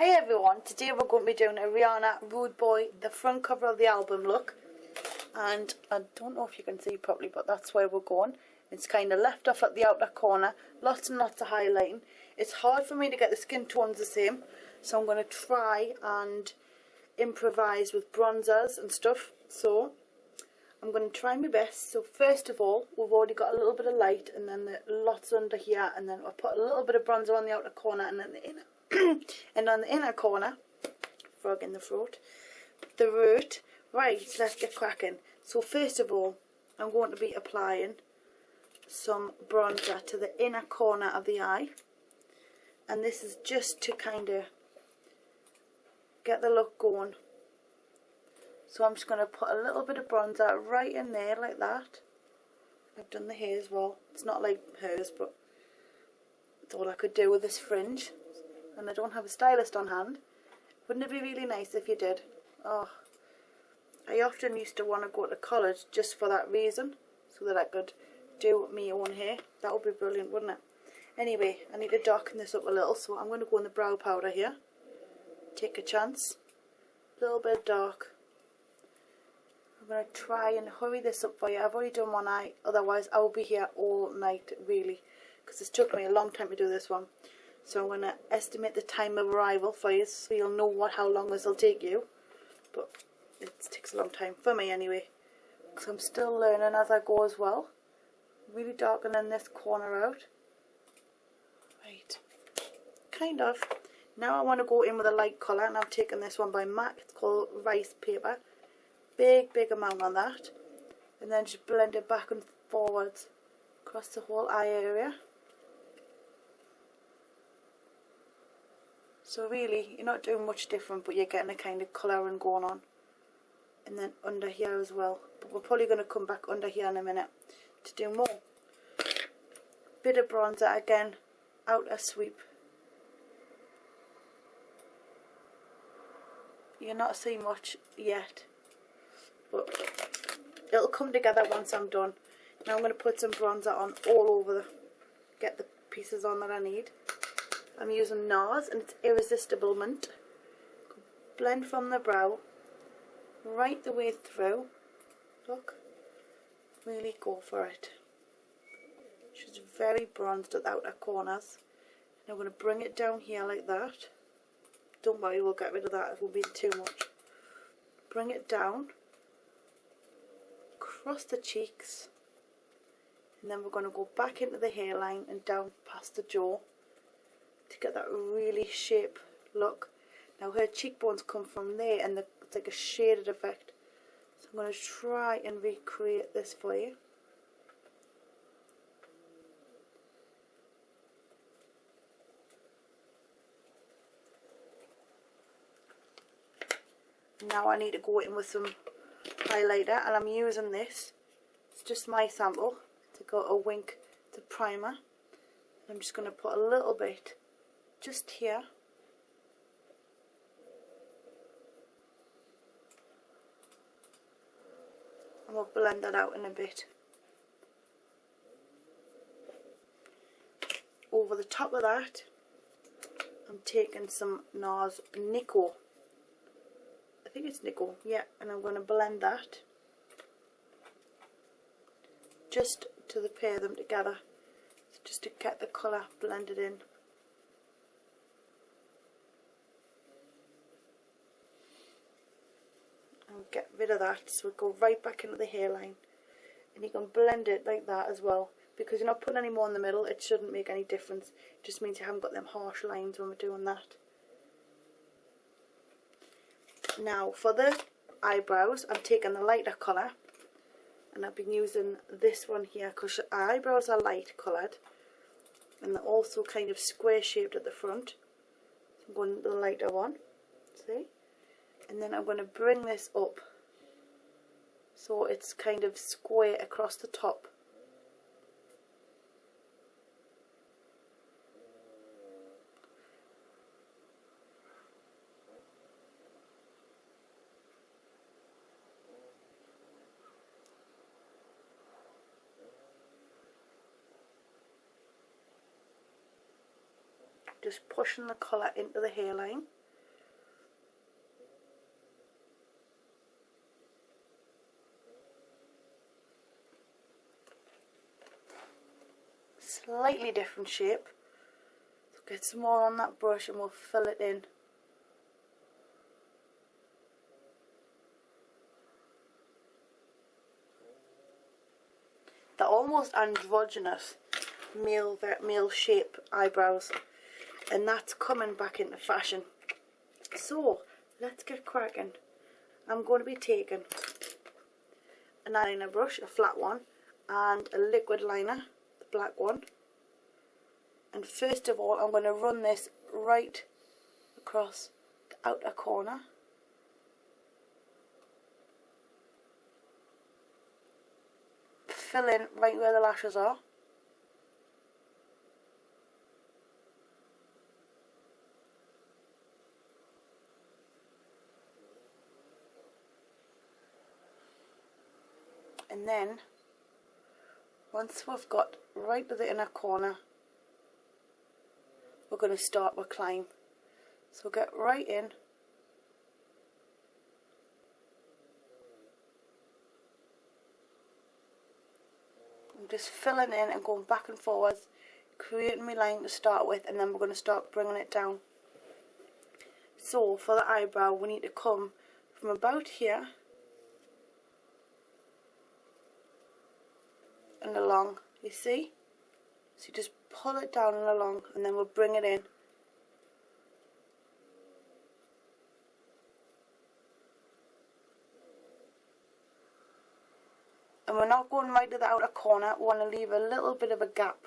Hi everyone, today we're going to be doing a Rihanna Rude Boy, the front cover of the album look. And I don't know if you can see properly, but that's where we're going. It's kind of left off at the outer corner, lots and lots of highlighting. It's hard for me to get the skin tones the same, so I'm going to try and improvise with bronzers and stuff. So I'm going to try my best. So first of all, we've already got a little bit of light, and then the lots under here, and then I'll put a little bit of bronzer on the outer corner, and then the inner and on the inner corner, frog in the throat, the root. Right, let's get cracking. So first of all, I'm going to be applying some bronzer to the inner corner of the eye, and this is just to kind of get the look going. So I'm just going to put a little bit of bronzer right in there like that. I've done the hair as well. It's not like hers, but it's all I could do with this fringe. And I don't have a stylist on hand. Wouldn't it be really nice if you did? Oh, I often used to want to go to college just for that reason, so that I could do my own hair. That would be brilliant, wouldn't it? Anyway, I need to darken this up a little, so I'm going to go in the brow powder here. Take a chance. A little bit dark. I'm going to try and hurry this up for you. I've already done one eye, otherwise I will be here all night, really, because it's took me a long time to do this one. So I'm going to estimate the time of arrival for you, so you'll know how long this will take you. But it takes a long time, for me anyway, because I'm still learning as I go as well. Really darkening this corner out. Right, kind of. Now I want to go in with a light colour, and I've taken this one by MAC. It's called Rice Paper. Big amount on that. And then just blend it back and forwards across the whole eye area. So really, you're not doing much different, but you're getting a kind of colouring going on. And then under here as well. But we're probably going to come back under here in a minute to do more. Bit of bronzer again, outer sweep. You're not seeing much yet, but it'll come together once I'm done. Now I'm going to put some bronzer on all over, get the pieces on that I need. I'm using NARS, and it's Irresistible Mint. Blend from the brow right the way through. Look, really go for it. She's very bronzed at the outer corners. And I'm going to bring it down here like that. Don't worry, we'll get rid of that, it won't be too much. Bring it down, across the cheeks, and then we're going to go back into the hairline and down past the jaw to get that really shape look. Now her cheekbones come from there, and it's like a shaded effect. So I'm going to try and recreate this for you. Now I need to go in with some highlighter, and I'm using this. It's just my sample. To go a wink to primer. I'm just going to put a little bit just here. And we'll blend that out in a bit. Over the top of that, I'm taking some NARS Nico. I think it's Nico, yeah, and I'm going to blend that just to pair them together, just to get the colour blended in. And get rid of that, so we go right back into the hairline, and you can blend it like that as well, because you're not putting any more in the middle. It shouldn't make any difference, it just means you haven't got them harsh lines when we're doing that. Now for the eyebrows, I'm taking the lighter colour, and I've been using this one here because our eyebrows are light coloured, and they're also kind of square shaped at the front. So I'm going with the lighter one, see? And then I'm going to bring this up so it's kind of square across the top. Just pushing the colour into the hairline. slightly different shape. So get some more on that brush and we'll fill it in. They're almost androgynous male shape eyebrows, and that's coming back into fashion. So let's get cracking. I'm going to be taking an eyeliner brush, a flat one, and a liquid liner, the black one. And first of all, I'm going to run this right across the outer corner. Fill in right where the lashes are. And then, once we've got right to the inner corner, we're going to start our climb. So get right in. I'm just filling in and going back and forwards, creating my line to start with, and then we're going to start bringing it down. So for the eyebrow, we need to come from about here and along, you see? So you just pull it down and along, and then we'll bring it in. And we're not going right to the outer corner, we want to leave a little bit of a gap.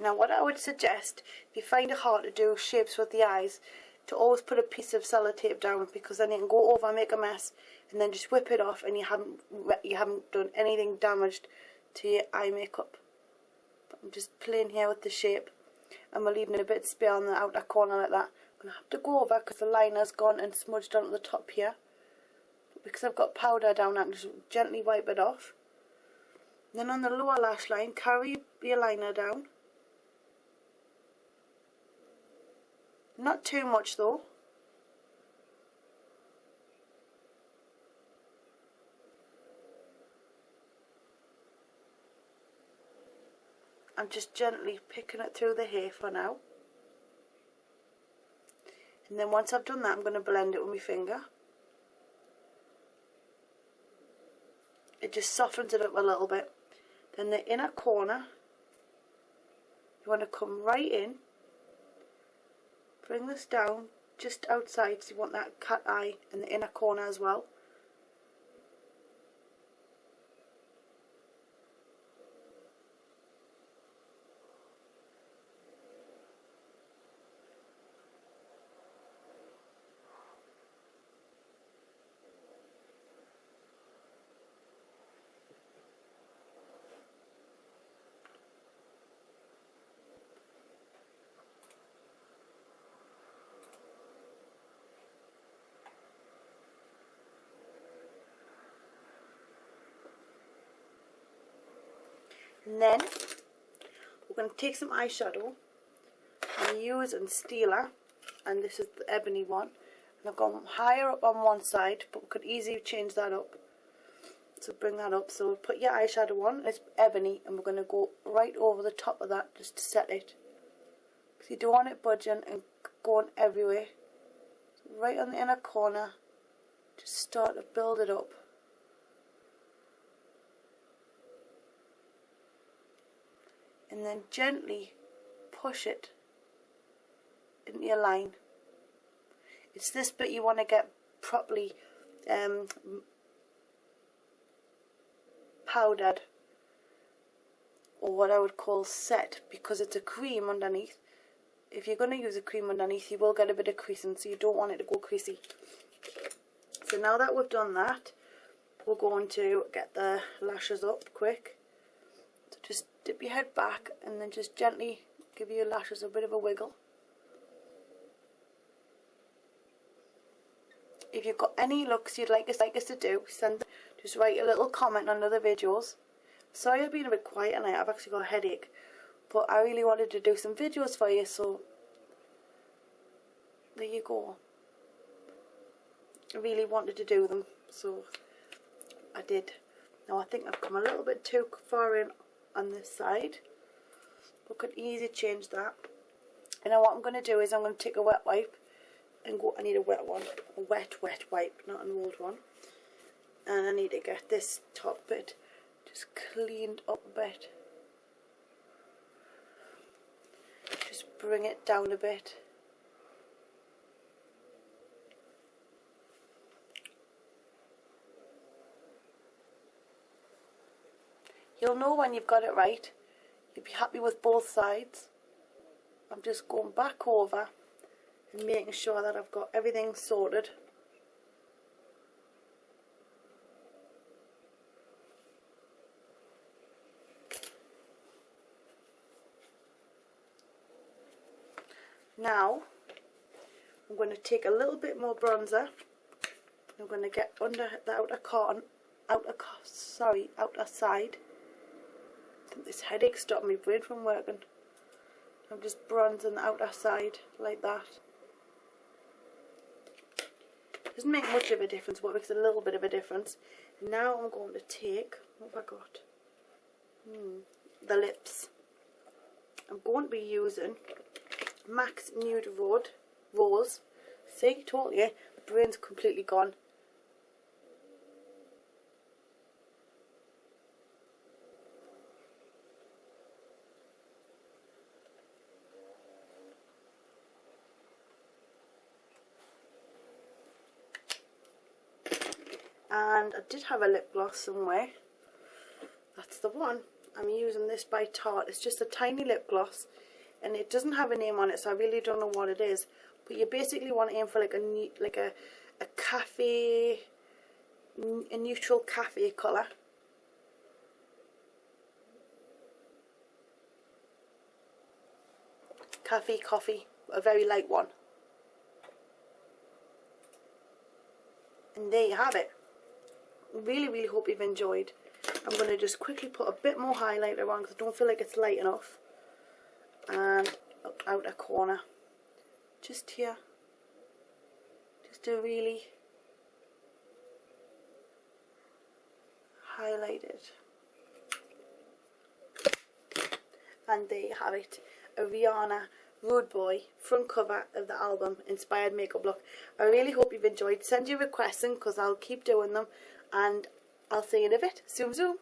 Now what I would suggest, if you find it hard to do shapes with the eyes, to always put a piece of sellotape down, because then you can go over and make a mess and then just whip it off and you haven't done anything damaged to your eye makeup. But I'm just playing here with the shape and we're leaving a bit spare on the outer corner like that. I'm going to have to go over because the liner's gone and smudged onto the top here. But because I've got powder down, I can just gently wipe it off. Then on the lower lash line, carry your liner down. Not too much though. I'm just gently picking it through the hair for now. And then once I've done that, I'm going to blend it with my finger. It just softens it up a little bit. Then the inner corner, you want to come right in. Bring this down just outside, so you want that cat eye in the inner corner as well. And then we're going to take some eyeshadow and use a Stila, and this is the ebony one. And I've gone higher up on one side, but we could easily change that up. So bring that up. So put your eyeshadow on, it's ebony, and we're going to go right over the top of that just to set it. Because you don't want it budging and going everywhere. So right on the inner corner, just start to build it up. And then gently push it into your line. It's this bit you want to get properly powdered, or what I would call set, because it's a cream underneath. If you're going to use a cream underneath, you will get a bit of creasing, so you don't want it to go creasy. So now that we've done that, we're going to get the lashes up quick. So just dip your head back and then just gently give your lashes a bit of a wiggle. If you've got any looks you'd like us to do, just write a little comment under the videos. Sorry I've been a bit quiet tonight, I've actually got a headache, but I really wanted to do some videos for you, so there you go. I really wanted to do them, so I did. Now I think I've come a little bit too far in on this side, but could easily change that. And now what I'm going to do is I'm going to take a wet wipe and go, I need a wet one, a wet wipe, not an old one. And I need to get this top bit just cleaned up a bit. Just bring it down a bit. You'll know when you've got it right. You'll be happy with both sides. I'm just going back over and making sure that I've got everything sorted. Now I'm going to take a little bit more bronzer. I'm going to get under the outer side. I think this headache stopped my brain from working. I'm just bronzing the outer side like that. Doesn't make much of a difference, but it makes a little bit of a difference. Now I'm going to take, what have I got? The lips. I'm going to be using MAC Nude Rose. See, told you, the brain's completely gone. And I did have a lip gloss somewhere. That's the one. I'm using this by Tarte. It's just a tiny lip gloss, and it doesn't have a name on it, so I really don't know what it is. But you basically want to aim for like a cafe, a neutral cafe colour. Coffee, a very light one. And there you have it. Really hope you've enjoyed. I'm going to just quickly put a bit more highlighter on because I don't feel like it's light enough. And up outer corner, just here, just to really highlight it. And there you have it, a Rihanna Rude Boy front cover of the album inspired makeup look. I really hope you've enjoyed. Send your requests in because I'll keep doing them, and I'll see you in a bit. Zoom zoom.